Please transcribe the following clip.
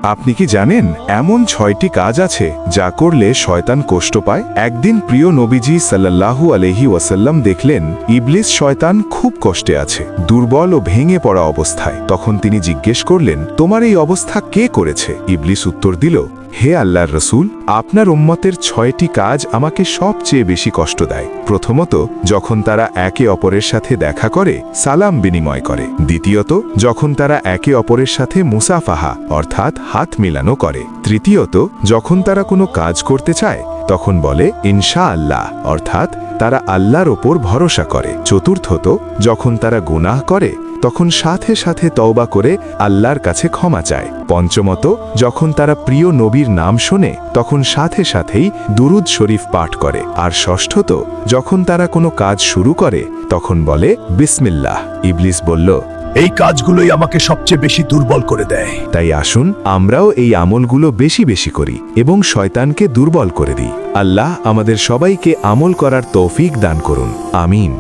আপনি কি জানেন এমন 6টি কাজ আছে যা করলে শয়তান কষ্ট পায়? একদিন প্রিয় নবীজি সাল্লাল্লাহু আলাইহি ওয়াসাল্লাম দেখলেন ইবলিস শয়তান খুব কষ্টে আছে, দুর্বল ও ভেঙে পড়া অবস্থায়। তখন তিনি জিজ্ঞেস করলেন, তোমার এই অবস্থা কে করেছে? ইবলিস উত্তর দিল, হে আল্লাহর রসুল, আপনার উম্মতের 6টি কাজ আমাকে সবচেয়ে বেশি কষ্ট দেয়। প্রথমত, যখন তারা একে অপরের সাথে দেখা করে সালাম বিনিময় করে। দ্বিতীয়ত, যখন তারা একে অপরের সাথে মুসাফাহা অর্থাৎ হাত মিলানো করে। তৃতীয়ত, যখন তারা কোনো কাজ করতে চায় তখন বলে ইনশাআল্লাহ অর্থাৎ তারা আল্লাহর ওপর ভরসা করে। চতুর্থত, যখন তারা গুনাহ করে তখন সাথে সাথে তওবা করে আল্লাহর কাছে ক্ষমা চায়। পঞ্চমত, যখন তারা প্রিয় নবীর নাম শোনে তখন সাথে সাথেই দুরুদ শরীফ পাঠ করে। আর ষষ্ঠত, যখন তারা কোনো কাজ শুরু করে তখন বলে বিসমিল্লাহ। ইবলিস বলল, এই কাজগুলোই আমাকে সবচেয়ে বেশি দুর্বল করে দেয়। তাই আসুন আমরাও এই আমলগুলো বেশি বেশি করি এবং শয়তানকে দুর্বল করে দিই। আল্লাহ আমাদের সবাইকে আমল করার তৌফিক দান করুন। আমিন।